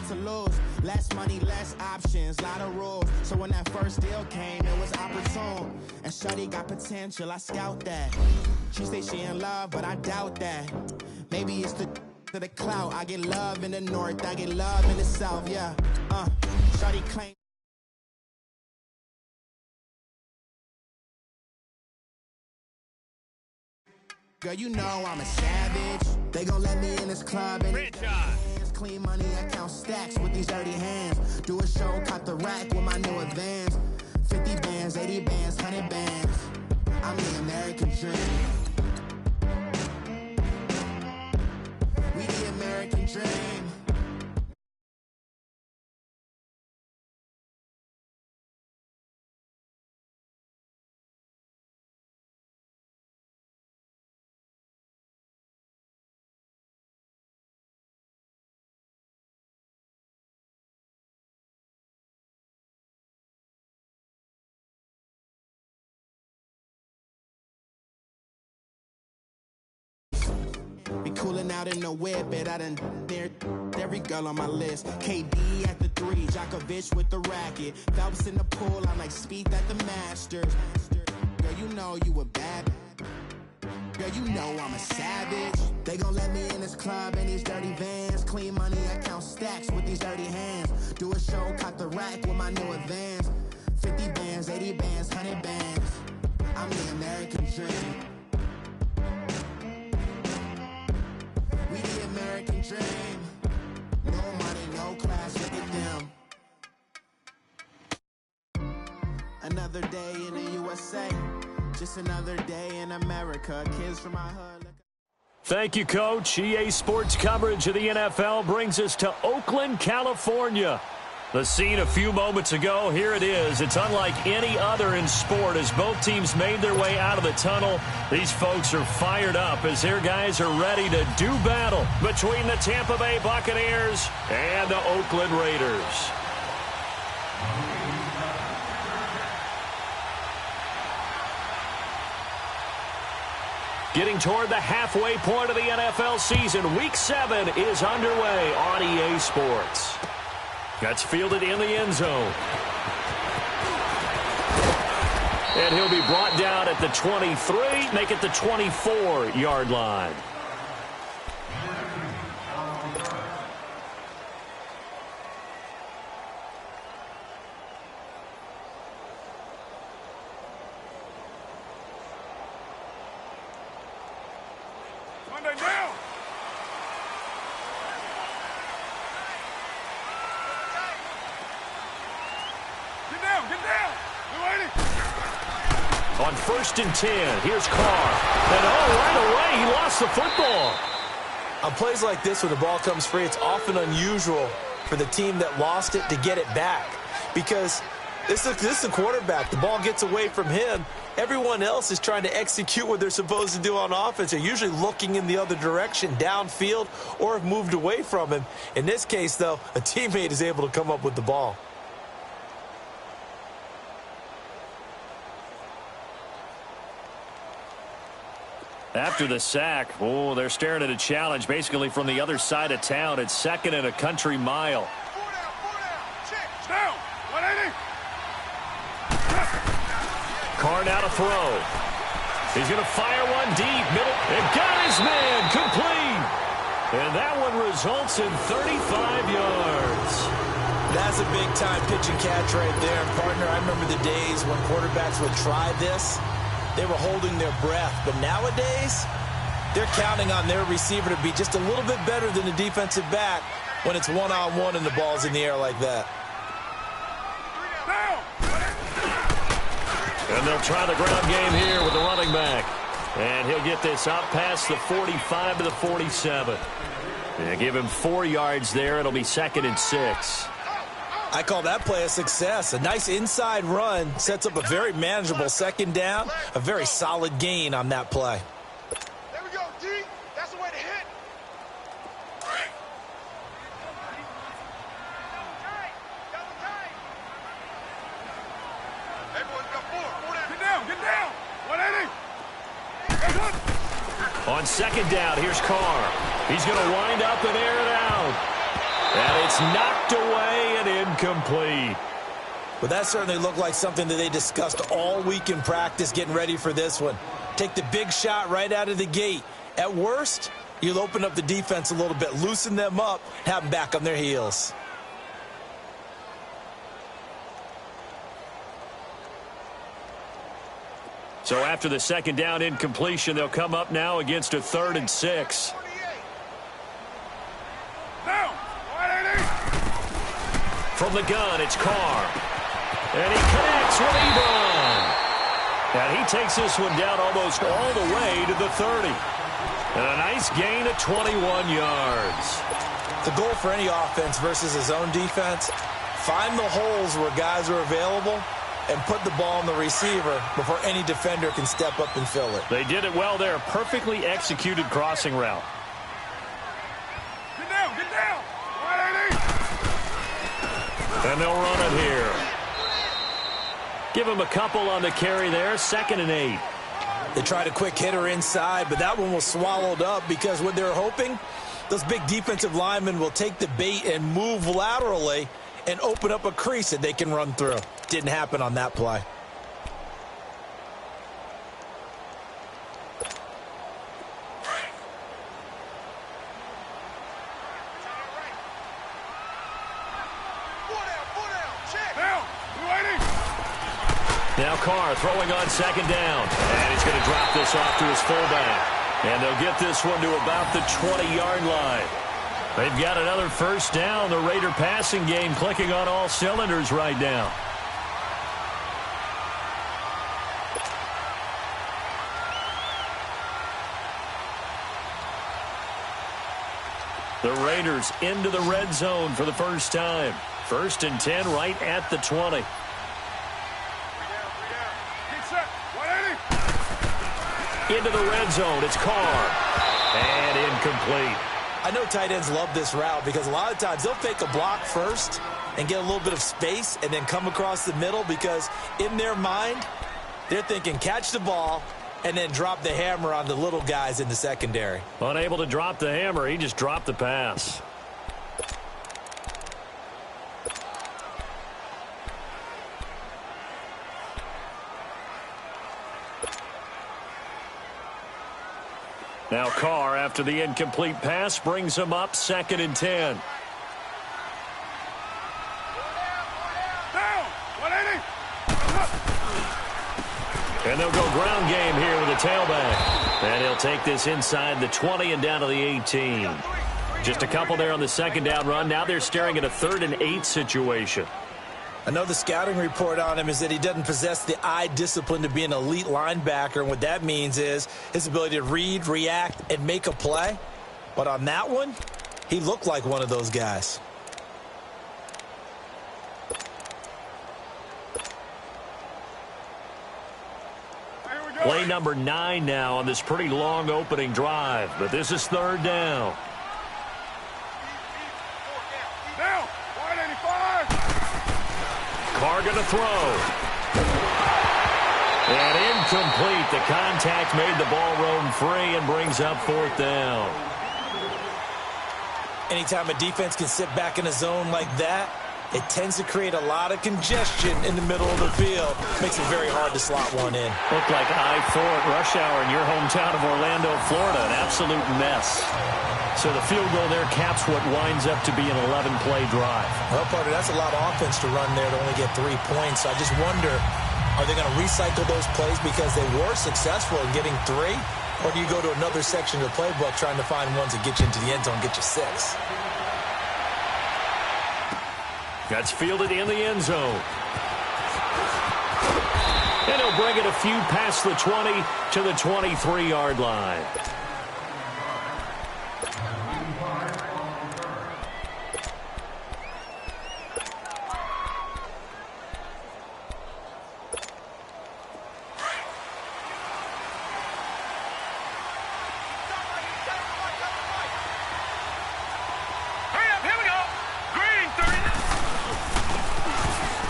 not to lose. Less money, less options, lot of rules. So when that first deal came, it was opportune. And shawty got potential, I scout that. She say she in love, but I doubt that. Maybe it's to the clout. I get love in the north, I get love in the south, yeah. Shawty claim. Girl, you know I'm a savage. They gon' let me in this club and hands clean money, I count stacks with these dirty hands. Do a show, cut the rack with my new advance. 50 bands, 80 bands, 100 bands. I'm the American dream. We the American dream. Be coolin' out in the whip, but I done near every girl on my list. KD at the 3, Djokovic with the racket. Phelps in the pool, I'm like Spieth at the Masters. Girl, you know you a bad. Girl, you know I'm a savage. They gon' let me in this club and these dirty vans. Clean money, I count stacks with these dirty hands. Do a show, cut the rack with my new advance. 50 bands, 80 bands, 100 bands. I'm the American dream. We the American dream. No money, no class, look at them. Another day in the USA. Just another day in America. Kids from my hood. Thank you, Coach. EA Sports coverage of the NFL brings us to Oakland, California. The scene a few moments ago, here it is. It's unlike any other in sport as both teams made their way out of the tunnel. These folks are fired up as their guys are ready to do battle between the Tampa Bay Buccaneers and the Oakland Raiders. Getting toward the halfway point of the NFL season, Week 7 is underway on EA Sports. That's fielded in the end zone. And he'll be brought down at the 23, make it the 24-yard line. On 1st and 10, here's Carr. And right away, he lost the football. On plays like this, when the ball comes free, it's often unusual for the team that lost it to get it back. Because this is a quarterback. The ball gets away from him. Everyone else is trying to execute what they're supposed to do on offense. They're usually looking in the other direction, downfield, or have moved away from him. In this case, though, a teammate is able to come up with the ball. After the sack, they're staring at a challenge basically from the other side of town. It's 2nd and a country mile. Carr now to throw. He's going to fire one deep. Middle. And got his man complete. And that one results in 35 yards. That's a big-time pitch and catch right there. And, partner, I remember the days when quarterbacks would try this. They were holding their breath. But nowadays, they're counting on their receiver to be just a little bit better than the defensive back when it's one-on-one and the ball's in the air like that. And they'll try the ground game here with the running back. And he'll get this up past the 45 to the 47. And give him 4 yards there. It'll be 2nd and 6. I call that play a success. A nice inside run sets up a very manageable 2nd down. A very solid gain on that play. There we go, D. That's the way to hit. Everyone's got 4. Get down, get down. 180. On 2nd down, here's Carr. He's going to wind up and air it out. And it's knocked away and incomplete. But that certainly looked like something that they discussed all week in practice getting ready for this one. Take the big shot right out of the gate. At worst, you'll open up the defense a little bit, loosen them up, have them back on their heels. So after the second down incompletion, they'll come up now against a 3rd and 6. From the gun, it's Carr. And he connects with Ebron. And he takes this one down almost all the way to the 30. And a nice gain of 21 yards. The goal for any offense versus his own defense, find the holes where guys are available and put the ball on the receiver before any defender can step up and fill it. They did it well there. Perfectly executed crossing route. Get down, get down. And they'll run it here. Give him a couple on the carry there. 2nd and 8. They tried a quick hitter inside, but that one was swallowed up because what they're hoping, those big defensive linemen will take the bait and move laterally and open up a crease that they can run through. Didn't happen on that play. Now Carr throwing on 2nd down. And he's going to drop this off to his fullback. And they'll get this one to about the 20-yard line. They've got another 1st down. The Raider passing game clicking on all cylinders right now. The Raiders into the red zone for the first time. 1st and 10 right at the 20. Into the red zone. It's Carr. And incomplete. I know tight ends love this route because a lot of times they'll fake a block first and get a little bit of space and then come across the middle because in their mind, they're thinking catch the ball and then drop the hammer on the little guys in the secondary. Unable to drop the hammer, he just dropped the pass. Now Carr, after the incomplete pass, brings him up 2nd and 10. And they'll go ground game here with a tailback. And he'll take this inside the 20 and down to the 18. Just a couple there on the 2nd down run. Now they're staring at a 3rd and 8 situation. I know the scouting report on him is that he doesn't possess the eye discipline to be an elite linebacker. And what that means is his ability to read, react, and make a play. But on that one, he looked like one of those guys. Play number 9 now on this pretty long opening drive. But this is 3rd down. Carr going to throw. And incomplete. The contact made the ball roam free and brings up 4th down. Anytime a defense can sit back in a zone like that, it tends to create a lot of congestion in the middle of the field. Makes it very hard to slot one in. Looked like I-4 at rush hour in your hometown of Orlando, Florida. An absolute mess. So the field goal there caps what winds up to be an 11-play drive. Well, partner, that's a lot of offense to run there to only get 3 points. So I just wonder, are they going to recycle those plays because they were successful in getting 3? Or do you go to another section of the playbook trying to find ones that get you into the end zone, get you 6? That's fielded in the end zone. And he'll bring it a few past the 20 to the 23-yard line.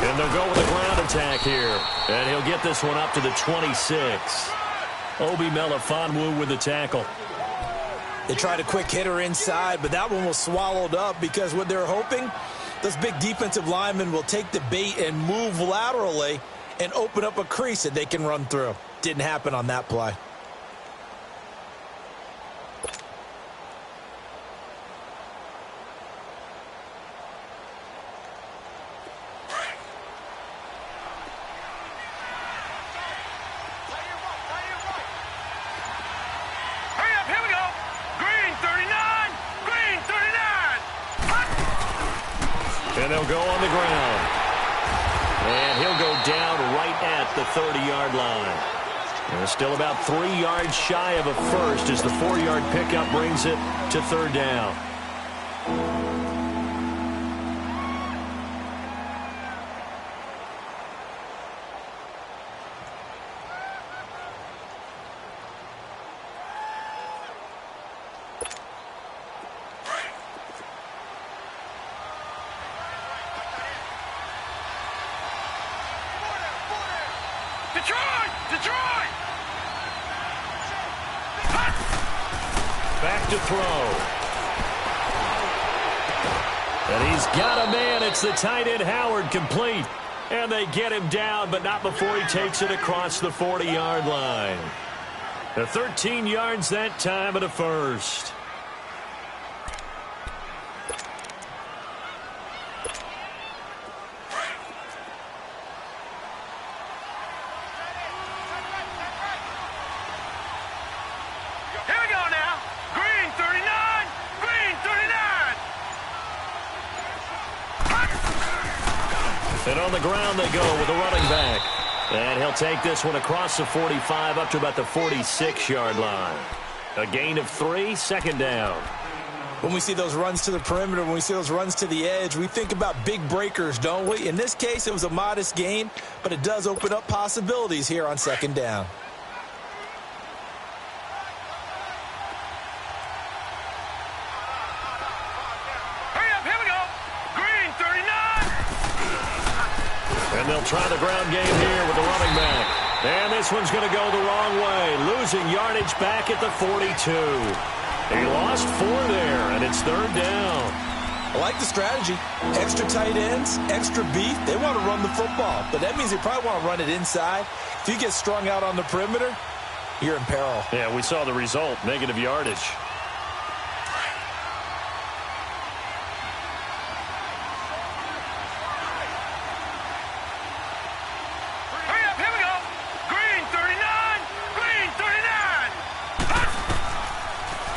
And they'll go with a ground attack here. And he'll get this one up to the 26. Obi Melifonwu with the tackle. They tried a quick hitter inside, but that one was swallowed up because what they're hoping, those big defensive linemen will take the bait and move laterally and open up a crease that they can run through. Didn't happen on that play. And they'll go on the ground. And he'll go down right at the 30-yard line. And still about 3 yards shy of a first as the 4-yard pickup brings it to third down. Detroit! Back to throw. And he's got a man. It's the tight end Howard, complete. And they get him down, but not before he takes it across the 40-yard line. The 13 yards that time and a first. And on the ground they go with a running back. And he'll take this one across the 45 up to about the 46-yard line. A gain of 3, second down. When we see those runs to the perimeter, when we see those runs to the edge, we think about big breakers, don't we? In this case, it was a modest gain, but it does open up possibilities here on second down. And they'll try the ground game here with the running back. And this one's going to go the wrong way. Losing yardage back at the 42. He lost 4 there, and it's third down. I like the strategy. Extra tight ends, extra beef. They want to run the football, but that means they probably want to run it inside. If you get strung out on the perimeter, you're in peril. Yeah, we saw the result, negative yardage.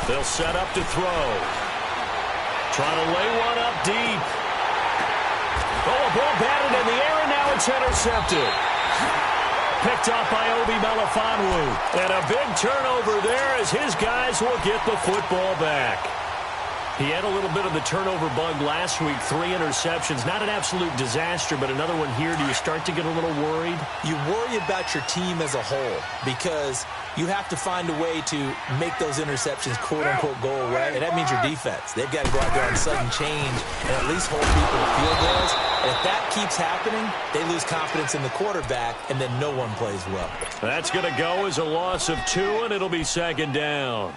They'll set up to throw. Trying to lay one up deep. Oh, a ball batted in the air, and now it's intercepted. Picked up by Obi Melifonwu. And a big turnover there as his guys will get the football back. He had a little bit of the turnover bug last week, 3 interceptions. Not an absolute disaster, but another one here. Do you start to get a little worried? You worry about your team as a whole because you have to find a way to make those interceptions, quote-unquote, go away, and that means your defense. They've got to go out there on sudden change and at least hold people to field goals. And if that keeps happening, they lose confidence in the quarterback, and then no one plays well. That's going to go as a loss of 2, and it'll be second down.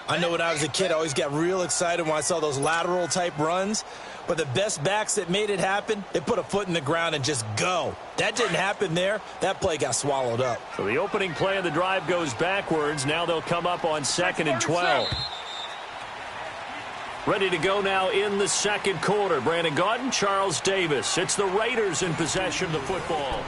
I know when I was a kid, I always got real excited when I saw those lateral-type runs. But the best backs that made it happen, they put a foot in the ground and just go. That didn't happen there. That play got swallowed up. So the opening play of the drive goes backwards. Now they'll come up on 2nd and 12. Ready to go now in the second quarter. Brandon Gaudin, Charles Davis. It's the Raiders in possession of the football.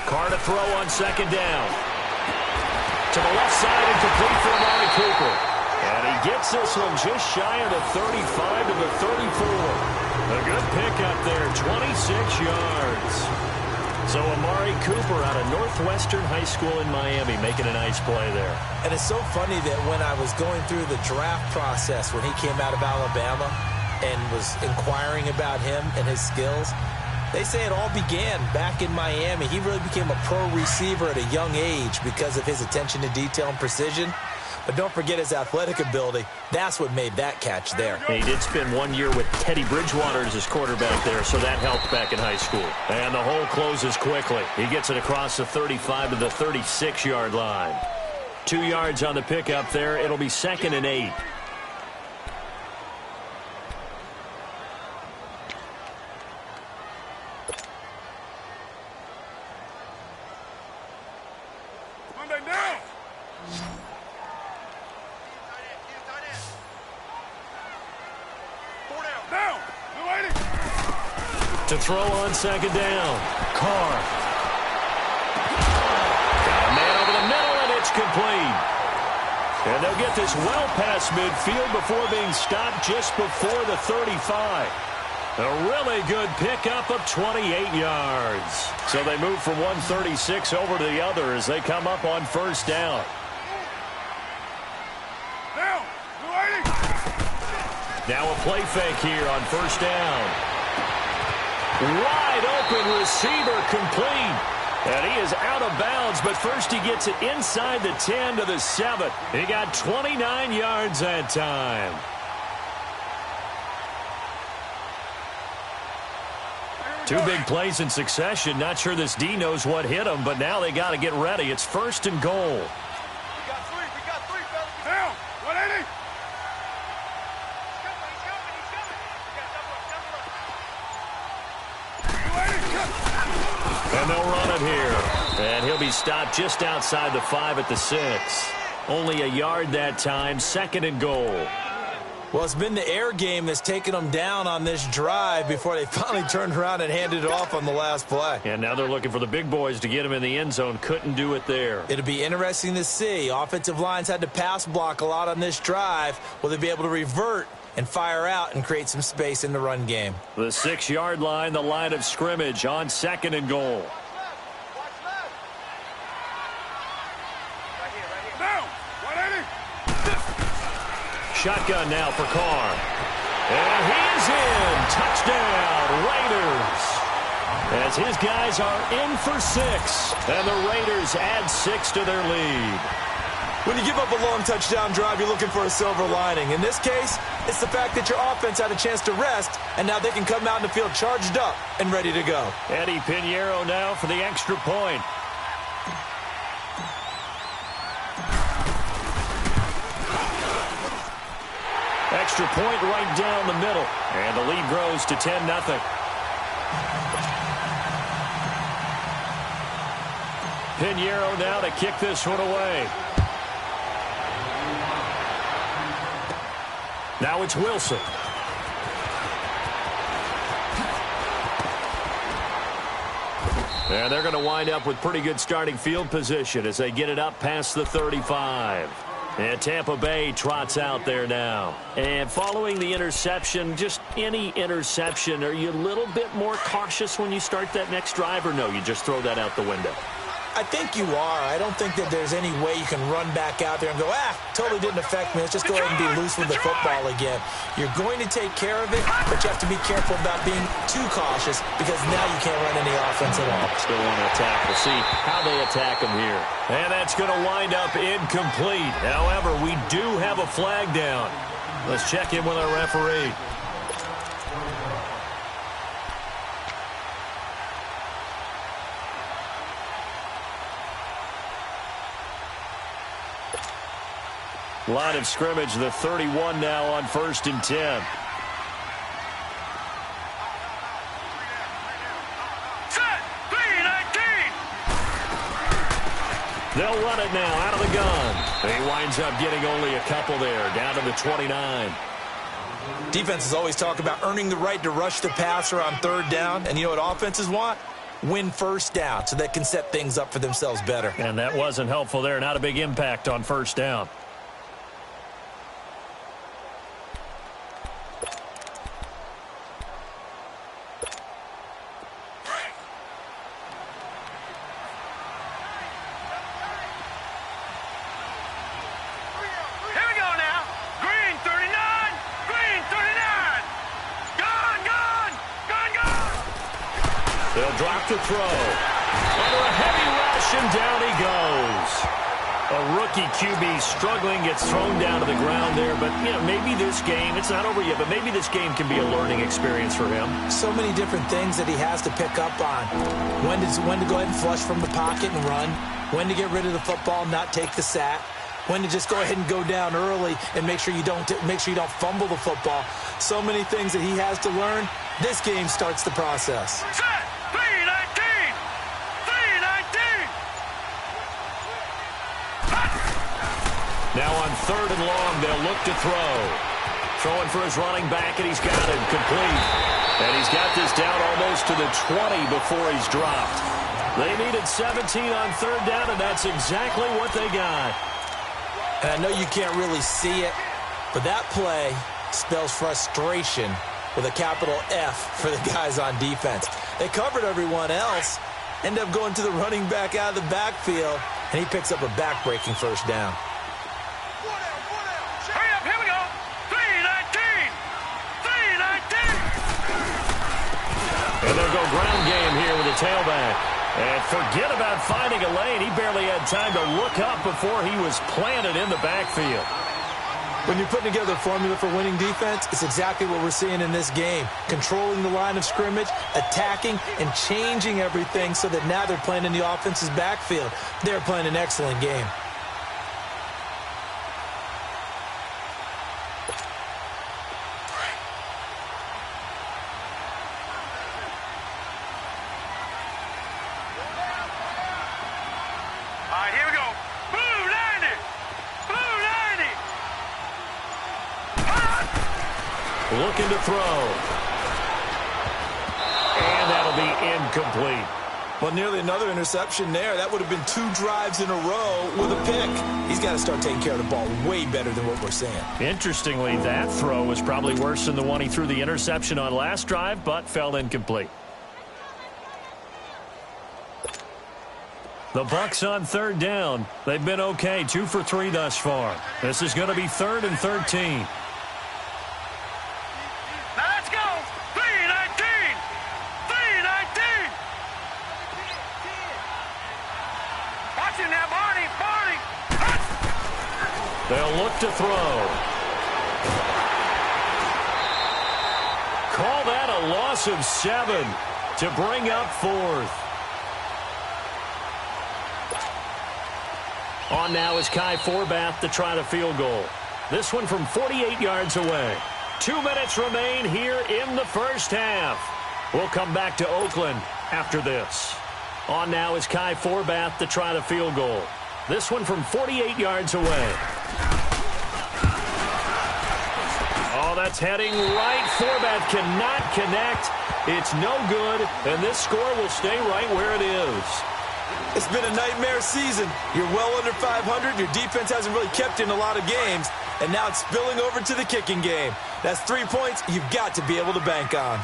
Carr to throw on second down. To the left side and complete for Amari Cooper. And he gets this one just shy of the 35 to the 34. A good pickup there, 26 yards. So Amari Cooper out of Northwestern High School in Miami making a nice play there. And it's so funny that when I was going through the draft process when he came out of Alabama and was inquiring about him and his skills, They say it all began back in Miami. He really became a pro receiver at a young age because of his attention to detail and precision. But don't forget his athletic ability. That's what made that catch there. He did spend 1 year with Teddy Bridgewater as his quarterback there, so that helped back in high school. And the hole closes quickly. He gets it across the 35 to the 36-yard line. 2 yards on the pickup there. It'll be 2nd and 8. To throw on 2nd down. Carr. Got a man over the middle, and it's complete. And they'll get this well past midfield before being stopped just before the 35. A really good pickup of 28 yards. So they move from 136 over to the other as they come up on 1st down. Now a play fake here on 1st down. Wide open receiver complete. And he is out of bounds, but first he gets it inside the 10 to the 7. He got 29 yards that time. Two big plays in succession. Not sure this D knows what hit him, but now they got to get ready. It's 1st and goal. We got three, fellas. Down. 180. And they'll run it here. And he'll be stopped just outside the 5 at the 6. Only a yard that time. 2nd and goal. Well, it's been the air game that's taken them down on this drive before they finally turned around and handed it off on the last play. And now they're looking for the big boys to get him in the end zone. Couldn't do it there. It'll be interesting to see. Offensive lines had to pass block a lot on this drive. Will they be able to revert and fire out and create some space in the run game? The 6-yard line, the line of scrimmage on 2nd and goal. Shotgun now for Carr. And he's in. Touchdown, Raiders. As his guys are in for 6. And the Raiders add 6 to their lead. When you give up a long touchdown drive, you're looking for a silver lining. In this case, it's the fact that your offense had a chance to rest, and now they can come out in the field charged up and ready to go. Eddie Pinheiro now for the extra point. Extra point right down the middle. And the lead grows to 10-0. Pinheiro now to kick this one away. Now it's Wilson. And they're going to wind up with pretty good starting field position as they get it up past the 35. And Tampa Bay trots out there now. And following the interception, just any interception, are you a little bit more cautious when you start that next drive, or no, you just throw that out the window? I think you are. I don't think that there's any way you can run back out there and go, totally didn't affect me. Let's just go ahead and be loose with the football again. You're going to take care of it, but you have to be careful about being too cautious because now you can't run any offense at all. Still want to attack. We'll see how they attack them here. And that's going to wind up incomplete. However, we do have a flag down. Let's check in with our referee. Line of scrimmage, the 31 now on 1st and 10. Set. 3-19. They'll run it now out of the gun. He winds up getting only a couple there, down to the 29. Defenses always talk about earning the right to rush the passer on 3rd down. And you know what offenses want? Win 1st down so they can set things up for themselves better. And that wasn't helpful there. Not a big impact on 1st down. drop to throw. Under a heavy rush, and down he goes. A rookie QB struggling, gets thrown down to the ground there. But, you know, maybe this game, it's not over yet, but maybe this game can be a learning experience for him. So many different things that he has to pick up on. When to go ahead and flush from the pocket and run. When to get rid of the football and not take the sack. When to just go ahead and go down early and make sure you don't fumble the football. So many things that he has to learn. This game starts the process. Set! 319! 319! Now on 3rd and long, they'll look to throw. Throwing for his running back, and he's got it complete. And he's got this down almost to the 20 before he's dropped. They needed 17 on 3rd down, and that's exactly what they got. And I know you can't really see it, but that play spells frustration with a capital F for the guys on defense. They covered everyone else, end up going to the running back out of the backfield, and he picks up a back-breaking first down. Hurry up, here we go! 319! 319! And they'll go ground game here with a tailback. And forget about finding a lane. He barely had time to look up before he was planted in the backfield. When you're putting together a formula for winning defense, it's exactly what we're seeing in this game. Controlling the line of scrimmage, attacking, and changing everything so that now they're playing in the offense's backfield. They're playing an excellent game. All right, here we go. Blue 90! Blue 90! Looking to throw. And that'll be incomplete. Well, nearly another interception there. That would have been 2 drives in a row with a pick. He's got to start taking care of the ball way better than what we're seeing. Interestingly, that throw was probably worse than the one he threw the interception on last drive, but fell incomplete. The Bucs on 3rd down. They've been okay, 2 for 3 thus far. This is going to be 3rd and 13. Now let's go! 319! 319! Watch it now, Barney! Barney! They'll look to throw. Call that a loss of 7 to bring up 4th. On now is Kai Forbath to try the field goal. This one from 48 yards away. 2 minutes remain here in the first half. We'll come back to Oakland after this. On now is Kai Forbath to try the field goal. This one from 48 yards away. Oh, that's heading right. Forbath cannot connect. It's no good, and this score will stay right where it is. It's been a nightmare season. You're well under 500. Your defense hasn't really kept in a lot of games. And now it's spilling over to the kicking game. That's 3 points you've got to be able to bank on.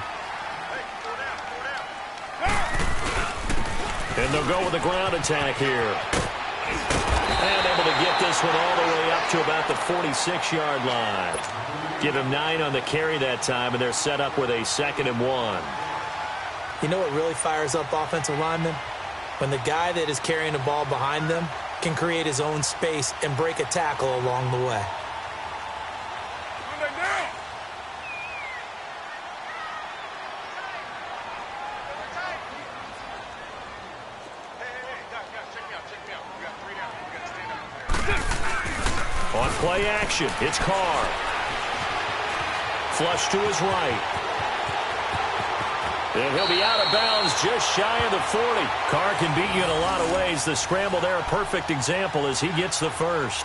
And they'll go with a ground attack here. And able to get this one all the way up to about the 46-yard line. Give him 9 on the carry that time, and they're set up with a 2nd and 1. You know what really fires up offensive linemen? When the guy that is carrying the ball behind them can create his own space and break a tackle along the way. On play action, it's Carr. Flush to his right. And he'll be out of bounds just shy of the 40. Carr can beat you in a lot of ways. The scramble there, a perfect example as he gets the first.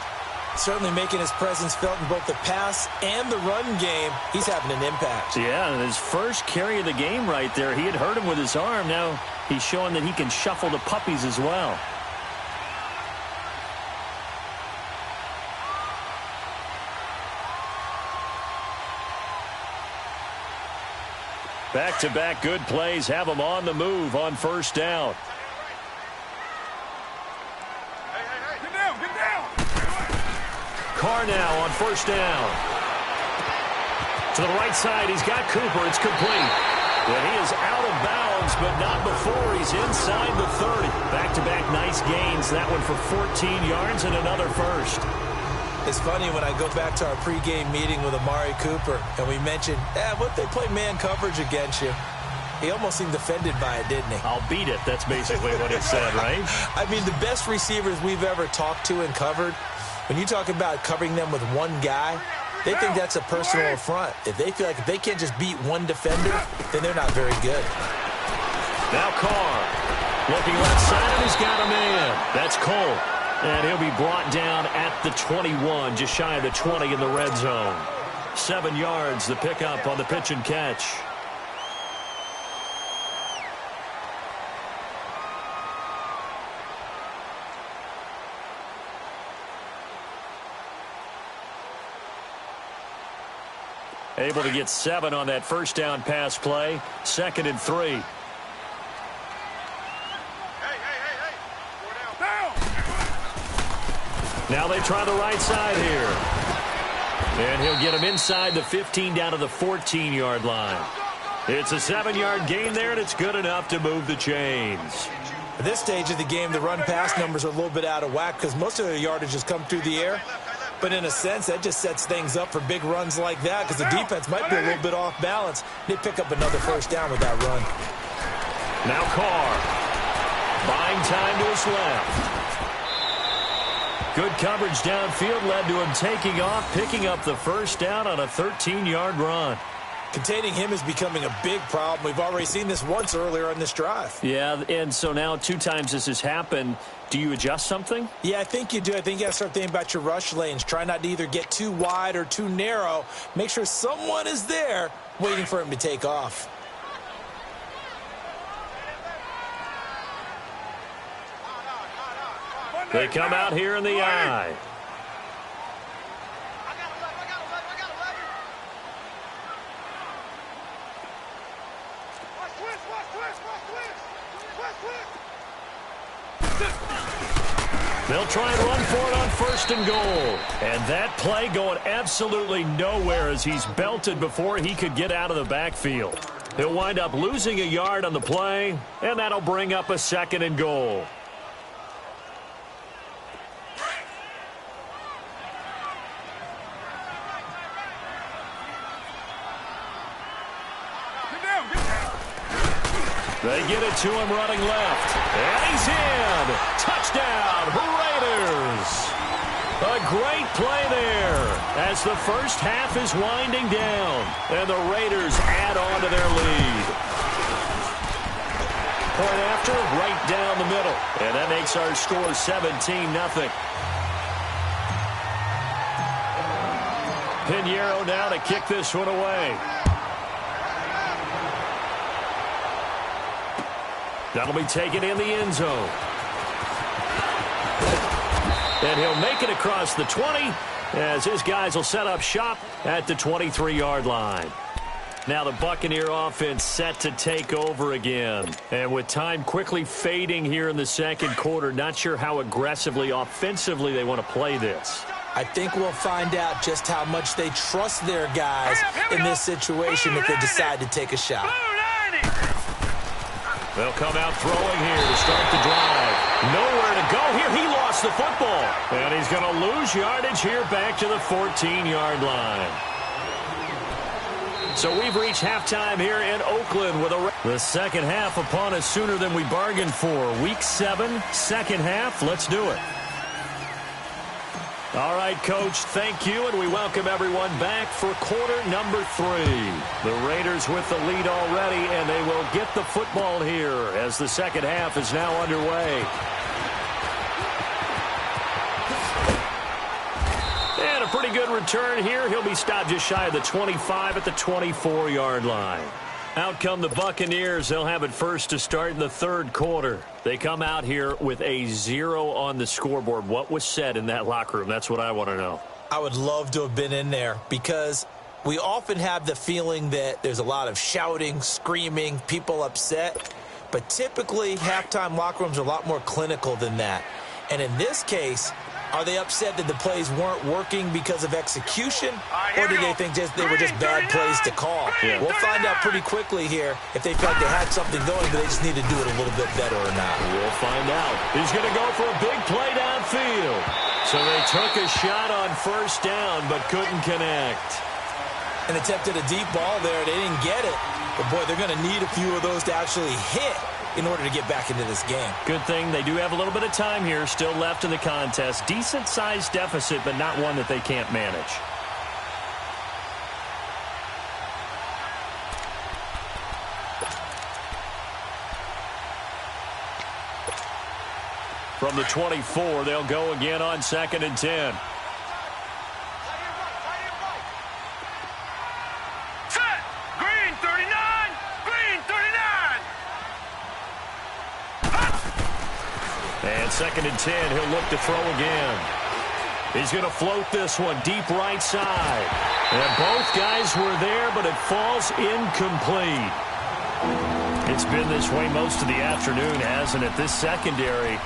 Certainly making his presence felt in both the pass and the run game. He's having an impact. Yeah, and his first carry of the game right there, he had hurt him with his arm. Now he's showing that he can shuffle the puppies as well. Back-to-back good plays have him on the move on first down. Get down, get down! Carr now on first down. To the right side, he's got Cooper. It's complete. And he is out of bounds yards, but not before he's inside the 30. Back-to-back nice gains. That one for 14 yards and another first. It's funny when I go back to our pregame meeting with Amari Cooper, and we mentioned, what if they play man coverage against you? He almost seemed offended by it, didn't he? I'll beat it. That's basically what he said, right? I mean, the best receivers we've ever talked to and covered, when you talk about covering them with one guy, they think that's a personal affront. If they feel like if they can't just beat one defender, then they're not very good. Now Carr looking left side, and he's got a man. That's Cole. And he'll be brought down at the 21, just shy of the 20 in the red zone. 7 yards, the pickup on the pitch and catch. Able to get 7 on that first down pass play. 2nd and 3. Now they try the right side here. And he'll get him inside the 15 down to the 14-yard line. It's a 7-yard gain there, and it's good enough to move the chains. At this stage of the game, the run-pass numbers are a little bit out of whack because most of the yardage has come through the air. But in a sense, that just sets things up for big runs like that because the defense might be a little bit off balance. They pick up another first down with that run. Now Carr. Buying time to his left. Good coverage downfield led to him taking off, picking up the first down on a 13-yard run. Containing him is becoming a big problem. We've already seen this once earlier on this drive. Yeah, and so now 2 times this has happened. Do you adjust something? Yeah, I think you do. I think you got to start thinking about your rush lanes. Try not to either get too wide or too narrow. Make sure someone is there waiting for him to take off. They come out here in the eye. They'll try and run for it on 1st and goal. And that play going absolutely nowhere as he's belted before he could get out of the backfield. He'll wind up losing a yard on the play, and that'll bring up a 2nd and goal. They get it to him running left. And he's in. Touchdown, Raiders. A great play there as the first half is winding down. And the Raiders add on to their lead. Point after, right down the middle. And that makes our score 17-0. Pinheiro now to kick this one away. That'll be taken in the end zone. And he'll make it across the 20 as his guys will set up shop at the 23-yard line. Now the Buccaneer offense set to take over again. And with time quickly fading here in the 2nd quarter, not sure how aggressively, offensively they want to play this. I think we'll find out just how much they trust their guys in this situation if they decide to take a shot. They'll come out throwing here to start the drive. Nowhere to go here. He lost the football. And he's going to lose yardage here back to the 14-yard line. So we've reached halftime here in Oakland with the second half upon us sooner than we bargained for. Week 7, 2nd half. Let's do it. All right, Coach, thank you, and we welcome everyone back for quarter number 3. The Raiders with the lead already, and they will get the football here as the second half is now underway. And a pretty good return here. He'll be stopped just shy of the 25 at the 24-yard line. Out come the Buccaneers. They'll have it first to start in the 3rd quarter. They come out here with a 0 on the scoreboard. What was said in that locker room? That's what I want to know. I would love to have been in there because we often have the feeling that there's a lot of shouting, screaming, people upset. But typically, halftime locker rooms are a lot more clinical than that. And in this case, Are they upset that the plays weren't working because of execution, or do they think they were just bad plays to call? Yeah. We'll find out pretty quickly here if they felt they had something going, but they just need to do it a little bit better or not. We'll find out. He's going to go for a big play downfield. So they took a shot on first down, but couldn't connect. And attempted a deep ball there. They didn't get it. But, boy, they're going to need a few of those to actually hit in order to get back into this game. Good thing they do have a little bit of time here still left in the contest. Decent-sized deficit, but not one that they can't manage. From the 24, they'll go again on 2nd and 10. Set! Green 39! Green 39! And 2nd and 10, he'll look to throw again. He's going to float this one deep right side. And both guys were there, but it falls incomplete. It's been this way most of the afternoon, hasn't it? This secondary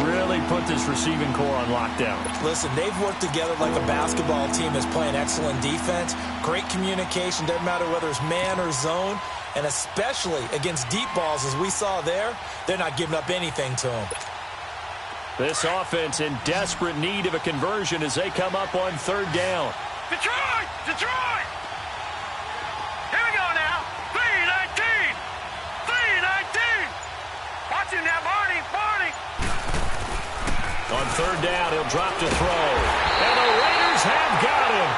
really put this receiving core on lockdown. Listen, they've worked together like a basketball team that's playing excellent defense. Great communication, doesn't matter whether it's man or zone. And especially against deep balls, as we saw there, they're not giving up anything to them. This offense in desperate need of a conversion as they come up on 3rd down. Detroit! Detroit! Here we go now. 3-19! 3-19! Watch him now, Barney! Barney! On 3rd down, he'll drop to throw. And the Raiders have got him.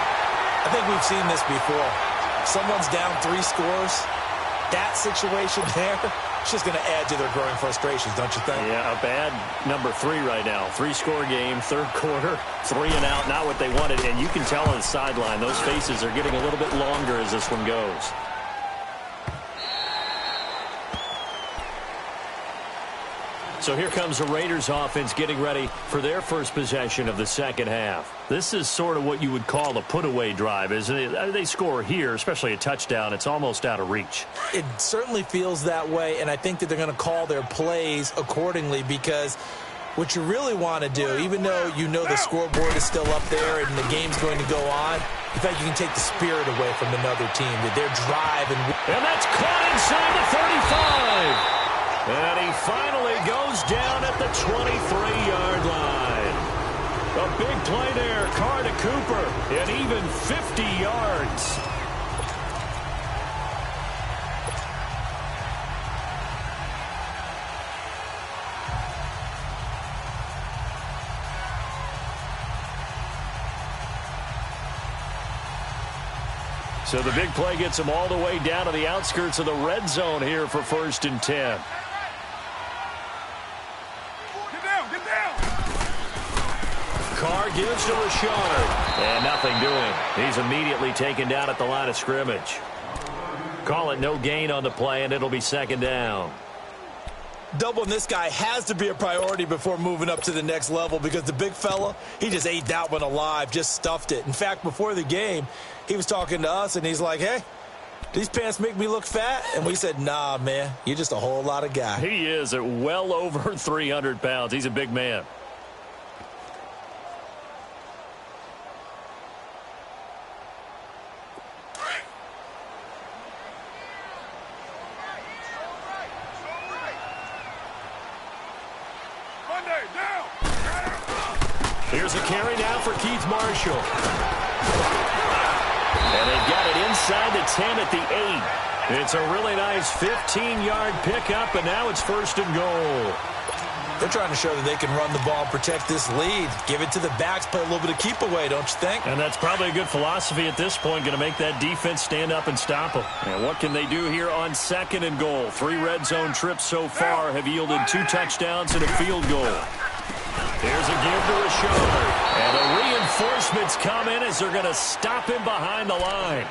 I think we've seen this before. Someone's down 3 scores. That situation there, it's just going to add to their growing frustrations, don't you think? Yeah, a bad number 3 right now. 3-score game, 3rd quarter, 3 and out, not what they wanted. And you can tell on the sideline, those faces are getting a little bit longer as this one goes. So here comes the Raiders offense getting ready for their first possession of the second half. This is sort of what you would call a put-away drive, isn't it? They score here, especially a touchdown. It's almost out of reach. It certainly feels that way, and I think that they're going to call their plays accordingly because what you really want to do, even though you know the scoreboard is still up there and the game's going to go on, in fact, you can take the spirit away from another team, that their drive. And that's caught inside the 35. And he finally goes down at the 23-yard line. A big play there, Carr to Cooper, and even 50 yards. So the big play gets him all the way down to the outskirts of the red zone here for 1st and 10. Carr gives to Rashard. And nothing doing. He's immediately taken down at the line of scrimmage. Call it no gain on the play, and it'll be 2nd down. Doubling this guy has to be a priority before moving up to the next level because the big fella, he just ate that one alive, just stuffed it. In fact, before the game, he was talking to us, and he's like, hey, these pants make me look fat? And we said, nah, man, you're just a whole lot of guy. He is at well over 300 pounds. He's a big man. Here's a carry now for Keith Marshall. And they've got it inside the 10 at the 8. It's a really nice 15-yard pickup, and now it's 1st and goal. They're trying to show that they can run the ball, protect this lead, give it to the backs, play a little bit of keep away, don't you think? And that's probably a good philosophy at this point, going to make that defense stand up and stop them. And what can they do here on 2nd and goal? 3 red zone trips so far have yielded 2 touchdowns and a field goal. Here's a give to Rashard. And the reinforcements come in as they're going to stop him behind the line.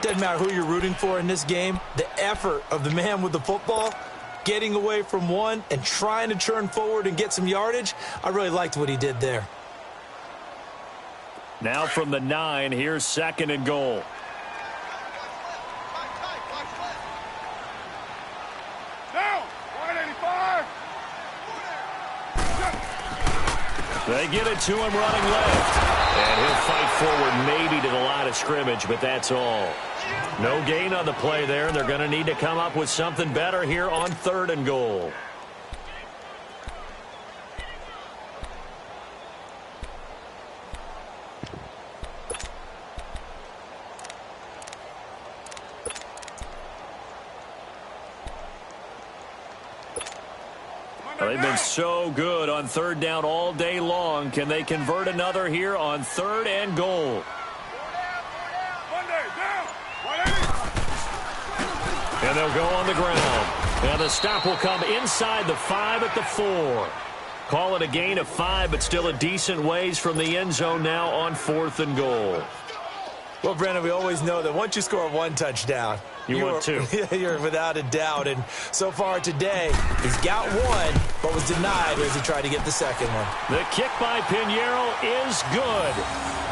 Doesn't matter who you're rooting for in this game. The effort of the man with the football, getting away from one and trying to turn forward and get some yardage, I really liked what he did there. Now from the 9, here's 2nd and goal. They get it to him running left. And he'll fight forward maybe to the line of scrimmage, but that's all. No gain on the play there, and they're going to need to come up with something better here on 3rd and goal. They've been so good on 3rd down all day long. Can they convert another here on 3rd and goal? And they'll go on the ground. And the stop will come inside the 5 at the 4. Call it a gain of 5, but still a decent ways from the end zone now on 4th and goal. Well, Brandon, we always know that once you score 1 touchdown, you want 2. You're without a doubt. And so far today, he's got 1, but was denied as he tried to get the second one. The kick by Pinheiro is good.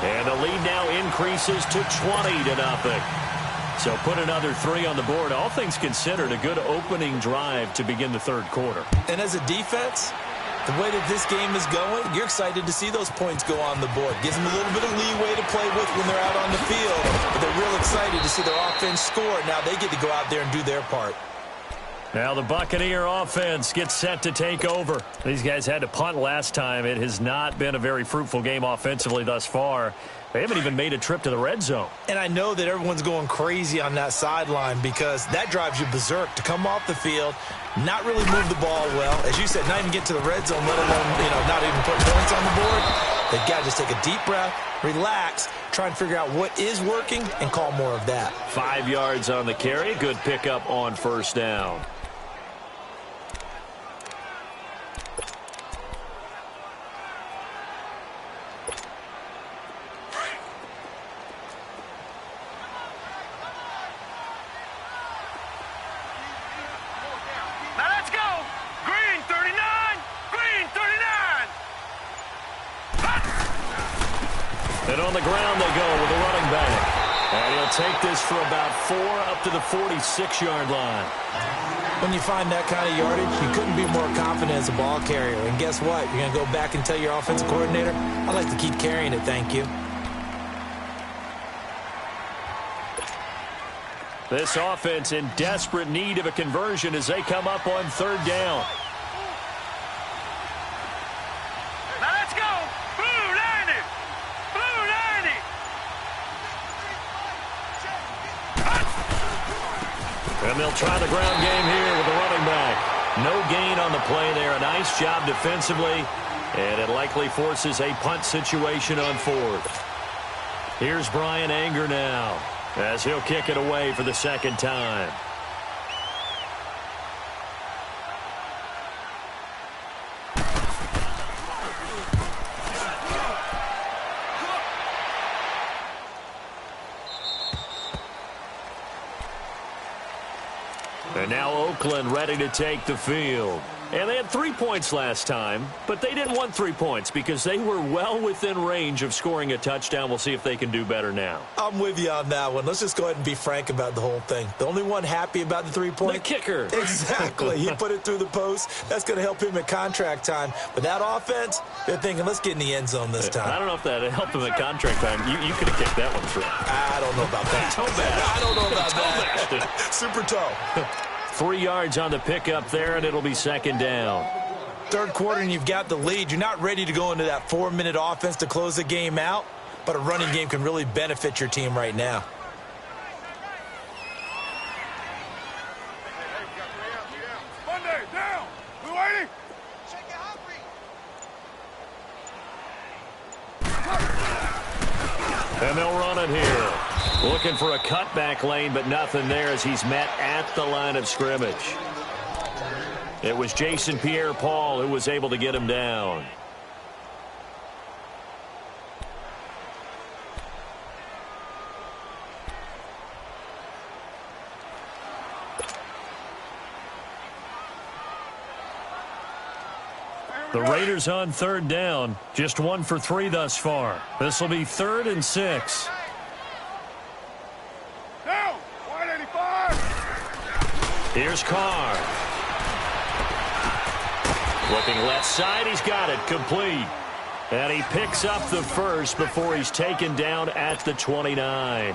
And the lead now increases to 20-0. So put another 3 on the board. All things considered, a good opening drive to begin the 3rd quarter. And as a defense, the way that this game is going, you're excited to see those points go on the board. Gives them a little bit of leeway to play with when they're out on the field. But they're real excited to see their offense score. Now they get to go out there and do their part. Now the Buccaneer offense gets set to take over. These guys had to punt last time. It has not been a very fruitful game offensively thus far. They haven't even made a trip to the red zone. And I know that everyone's going crazy on that sideline because that drives you berserk to come off the field, not really move the ball well. As you said, not even get to the red zone, let alone, not even put points on the board. They've got to just take a deep breath, relax, try and figure out what is working, and call more of that. 5 yards on the carry. Good pickup on 1st down. And on the ground they go with a running back. And he'll take this for about 4 up to the 46-yard line. When you find that kind of yardage, you couldn't be more confident as a ball carrier. And guess what? You're going to go back and tell your offensive coordinator, I'd like to keep carrying it, thank you. This offense in desperate need of a conversion as they come up on 3rd down. And they'll try the ground game here with the running back. No gain on the play there. A nice job defensively. And it likely forces a punt situation on 4th. Here's Brian Anger now as he'll kick it away for the 2nd time. And now Oakland ready to take the field. And they had 3 points last time, but they didn't want 3 points because they were well within range of scoring a touchdown. We'll see if they can do better now. I'm with you on that one. Let's just go ahead and be frank about the whole thing. The only one happy about the 3-point? The kicker. Exactly. He put it through the post. That's going to help him at contract time. But that offense, they're thinking, let's get in the end zone this time. I don't know if that helped him at contract time. You could have kicked that one through. I don't know about that. Toe bash. I don't know about that. Super toe. 3 yards on the pickup there, and it'll be 2nd down. 3rd quarter, and you've got the lead. You're not ready to go into that 4-minute offense to close the game out, but a running game can really benefit your team right now. Monday, down. Blue 80. And they'll run it here. Looking for a cutback lane, but nothing there as he's met at the line of scrimmage. It was Jason Pierre-Paul who was able to get him down. The Raiders on 3rd down. Just 1 for 3 thus far. This will be 3rd and 6. Down. 185. Here's Carr. Looking left side. He's got it. Complete. And he picks up the first before he's taken down at the 29.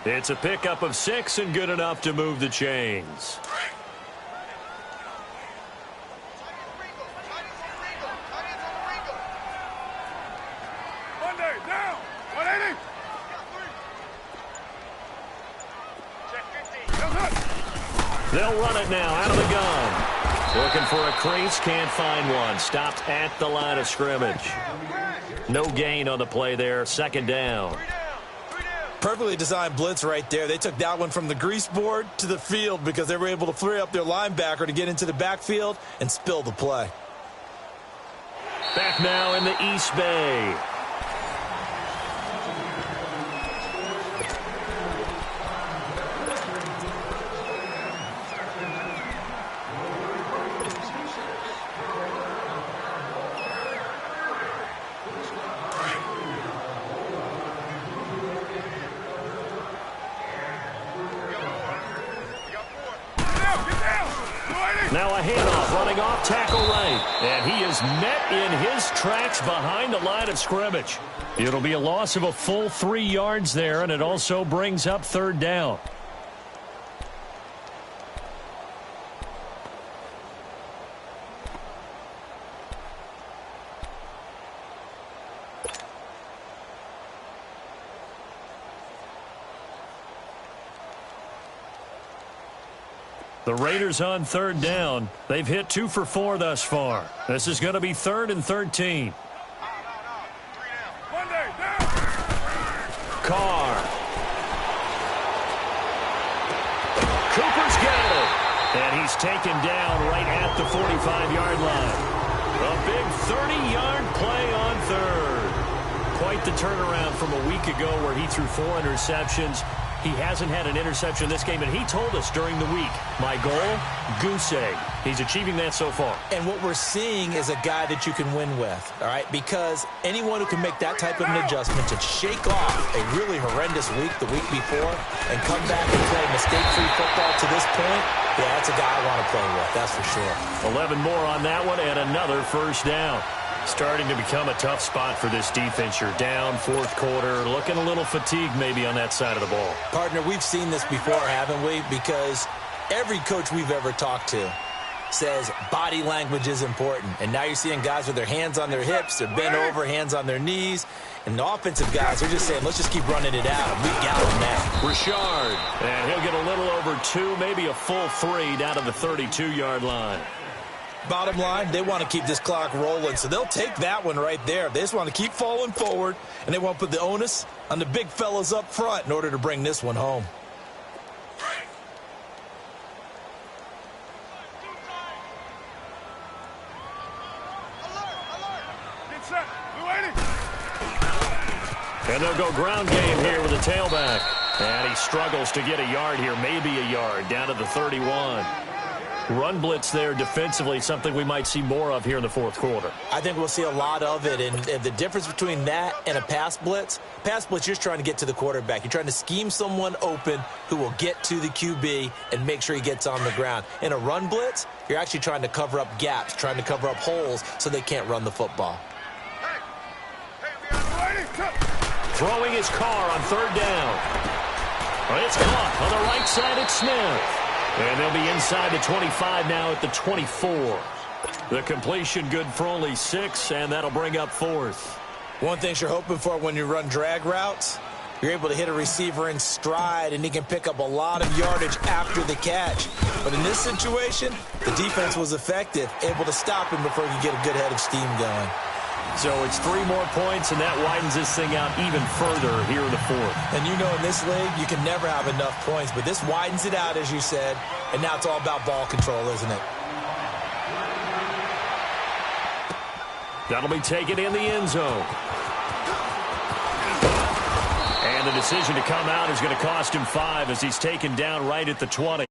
It's a pickup of 6 and good enough to move the chains. Monday, down. 180. They'll run it now out of the gun. Looking for a crease, can't find one. Stopped at the line of scrimmage. No gain on the play there, second down. Perfectly designed blitz right there. They took that one from the grease board to the field because they were able to free up their linebacker to get into the backfield and spill the play. Back now in the East Bay. Now a handoff, running off, tackle right. And he is met in his tracks behind the line of scrimmage. It'll be a loss of a full 3 yards there, and it also brings up third down. The Raiders on third down. They've hit 2 for 4 thus far. This is going to be 3rd and 13. Monday, down. Carr. Cooper's got it. And he's taken down right at the 45-yard line. A big 30-yard play on third. Quite the turnaround from a week ago where he threw 4 interceptions. He hasn't had an interception this game, and he told us during the week, my goal, goose egg. He's achieving that so far. And what we're seeing is a guy that you can win with, all right? Because anyone who can make that type of an adjustment to shake off a really horrendous week the week before and come back and play mistake-free football to this point, yeah, that's a guy I want to play with, that's for sure. 11 more on that one and another first down. Starting to become a tough spot for this defense. You're down, fourth quarter, looking a little fatigued maybe on that side of the ball. Partner, we've seen this before, haven't we? Because every coach we've ever talked to says body language is important. And now you're seeing guys with their hands on their hips, they're bent over, hands on their knees. And the offensive guys are just saying, let's just keep running it out. And we got him now. Richard, and he'll get a little over 2, maybe a full 3 down to the 32-yard line. Bottom line, they want to keep this clock rolling, so they'll take that one right there. They just want to keep falling forward, and they want to put the onus on the big fellas up front in order to bring this one home. Get set. Blue 80. And they'll go ground game here with a tailback. And he struggles to get a yard here, maybe a yard, down to the 31. Run blitz there defensively, something we might see more of here in the fourth quarter. I think we'll see a lot of it, and the difference between that and a pass blitz, you're just trying to get to the quarterback. You're trying to scheme someone open who will get to the QB and make sure he gets on the ground. In a run blitz, you're actually trying to cover up gaps, trying to cover up holes so they can't run the football. Throwing his car on third down. It's caught on the right side at Smith. And they'll be inside the 25 now at the 24. The completion good for only 6, and that'll bring up 4th. One thing you're hoping for when you run drag routes, you're able to hit a receiver in stride, and he can pick up a lot of yardage after the catch. But in this situation, the defense was effective, able to stop him before he could get a good head of steam going. So it's 3 more points, and that widens this thing out even further here in the fourth. And you know in this league, you can never have enough points, but this widens it out, as you said, and now it's all about ball control, isn't it? That'll be taken in the end zone. And the decision to come out is going to cost him 5 as he's taken down right at the 20.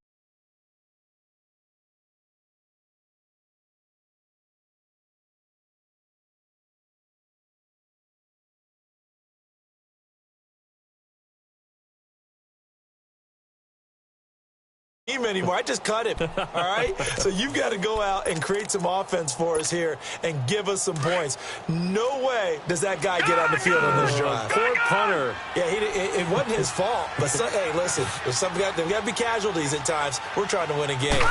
anymore. I just cut him, all right? So you've got to go out and create some offense for us here and give us some points. No way does that guy get on the field on this drive. Poor punter. Yeah, it wasn't his fault. But, hey, listen, there's got to be casualties at times. We're trying to win a game.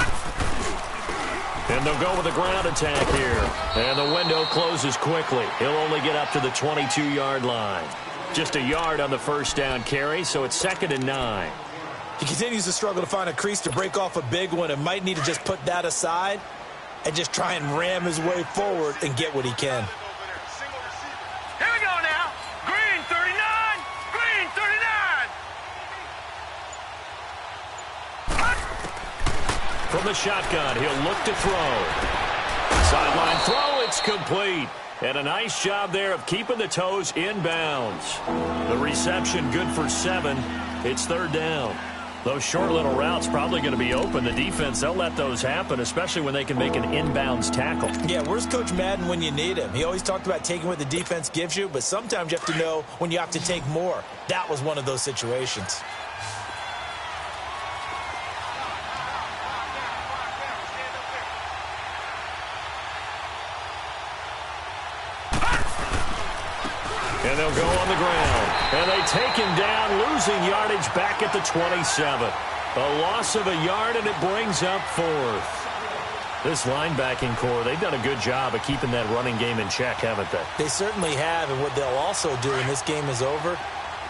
And they'll go with a ground attack here. And the window closes quickly. He'll only get up to the 22-yard line. Just a yard on the first down carry, so it's 2nd and 9. He continues to struggle to find a crease to break off a big one and might need to just put that aside and just try and ram his way forward and get what he can. Here we go now. Green 39. Green 39. From the shotgun, he'll look to throw. Sideline throw, it's complete. And a nice job there of keeping the toes inbounds. The reception good for 7. It's 3rd down. Those short little routes probably going to be open. The defense, they'll let those happen, especially when they can make an inbounds tackle. Yeah, where's Coach Madden when you need him? He always talked about taking what the defense gives you, but sometimes you have to know when you have to take more. That was one of those situations. And they'll go on the ground. And they take him down, losing yardage back at the 27. A loss of a yard, and it brings up 4th. This linebacking core, they've done a good job of keeping that running game in check, haven't they? They certainly have, and what they'll also do when this game is over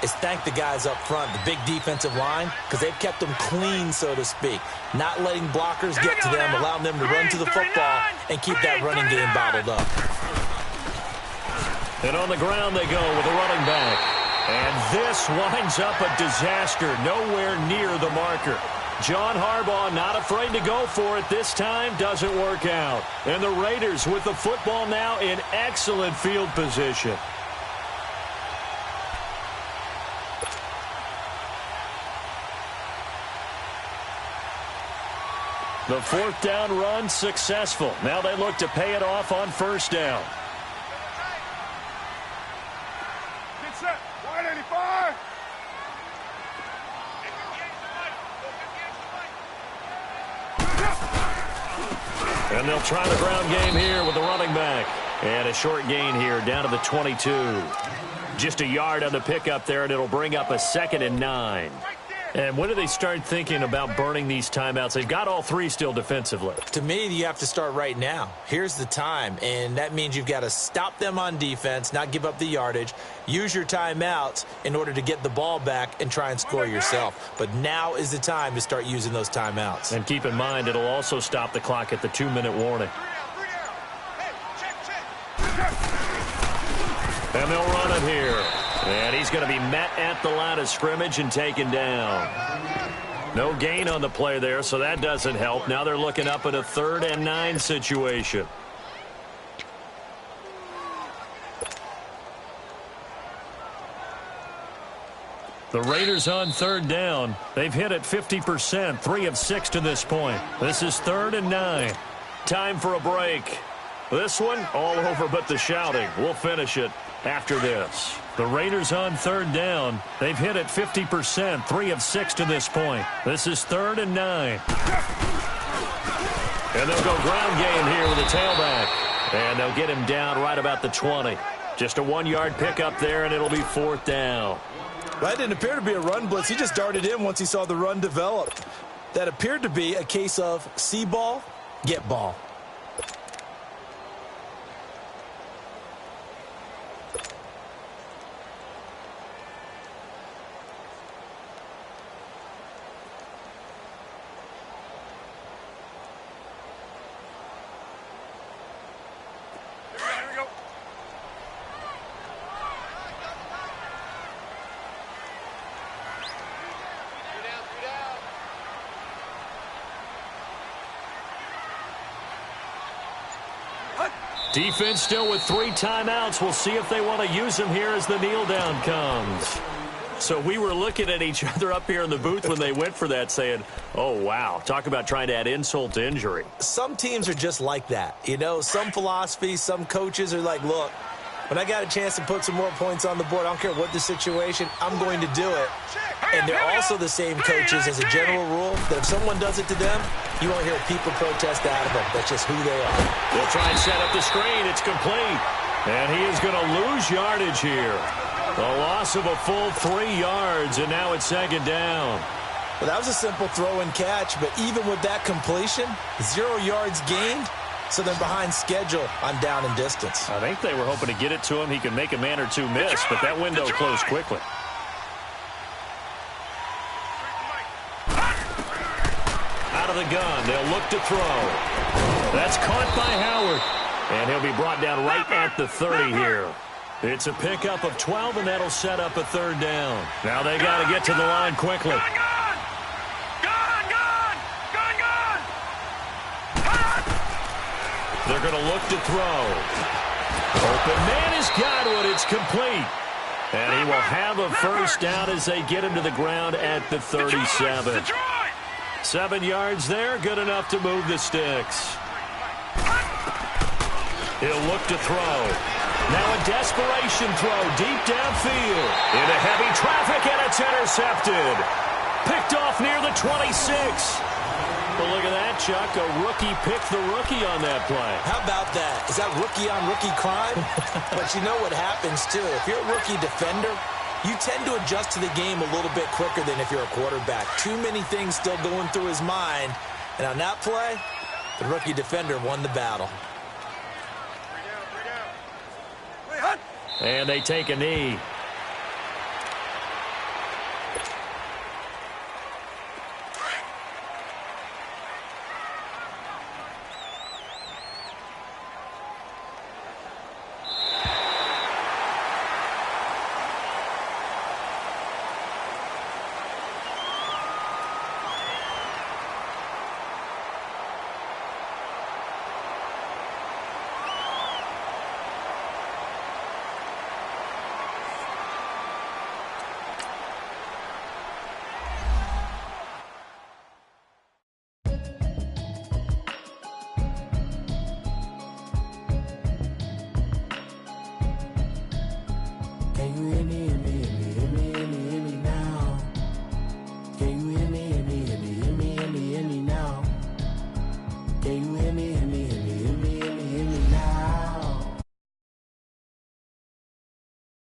is thank the guys up front, the big defensive line, because they've kept them clean, so to speak. Not letting blockers get to them, allowing them to run to the football and keep that running game bottled up. And on the ground they go with a running back. And this winds up a disaster, nowhere near the marker. John Harbaugh not afraid to go for it this time, doesn't work out. And the Raiders with the football now in excellent field position. The 4th down run successful. Now they look to pay it off on 1st down. Set. 185. And they'll try the ground game here with the running back. And a short gain here down to the 22. Just a yard on the pickup there, and it'll bring up a 2nd and 9. And when do they start thinking about burning these timeouts? They've got all 3 still defensively. To me, you have to start right now. Here's the time, and that means you've got to stop them on defense, not give up the yardage, use your timeouts in order to get the ball back and try and score yourself. But now is the time to start using those timeouts. And keep in mind, it'll also stop the clock at the 2-minute warning. And they'll run it here. And he's going to be met at the line of scrimmage and taken down. No gain on the play there, so that doesn't help. Now they're looking up at a 3rd and 9 situation. The Raiders on 3rd down. They've hit it 50%, 3 of 6 to this point. This is 3rd and 9. Time for a break. This one, all over but the shouting. We'll finish it after this. The Raiders on 3rd down. They've hit it 50%, 3 of 6 to this point. This is 3rd and 9. And they'll go ground game here with a tailback. And they'll get him down right about the 20. Just a 1-yard pickup there, and it'll be 4th down. That didn't appear to be a run blitz. He just darted in once he saw the run develop. That appeared to be a case of see ball, get ball. Defense still with 3 timeouts. We'll see if they want to use them here as the kneel down comes. So we were looking at each other up here in the booth when they went for that saying, oh, wow, talk about trying to add insult to injury. Some teams are just like that. You know, some philosophies, some coaches are like, look, When I got a chance to put some more points on the board, I don't care what the situation, I'm going to do it. And they're also the same coaches as a general rule that if someone does it to them, you won't hear people protest out of them. That's just who they are. They'll try and set up the screen. It's complete. And he is going to lose yardage here. A loss of a full 3 yards, and now it's second down. Well, that was a simple throw and catch, but even with that completion, 0 yards gained, so they're behind schedule on down and distance. I think they were hoping to get it to him. He could make a man or two miss, but that window closed quickly. Out of the gun, they'll look to throw. That's caught by Howard, and he'll be brought down right at the 30 here. It's a pickup of 12, and that'll set up a third down. Now they got to get to the line quickly. They're going to look to throw. Open man has got it. It's complete. And he will have a first down as they get him to the ground at the 37. 7 yards there, good enough to move the sticks. He'll look to throw. Now a desperation throw deep downfield. Into heavy traffic, and it's intercepted. Picked off near the 26. Well, look at that, Chuck. A rookie picked the rookie on that play. How about that? Is that rookie-on-rookie crime? But you know what happens, too. If you're a rookie defender, you tend to adjust to the game a little bit quicker than if you're a quarterback. Too many things still going through his mind. And on that play, the rookie defender won the battle. And they take a knee. Can you hear me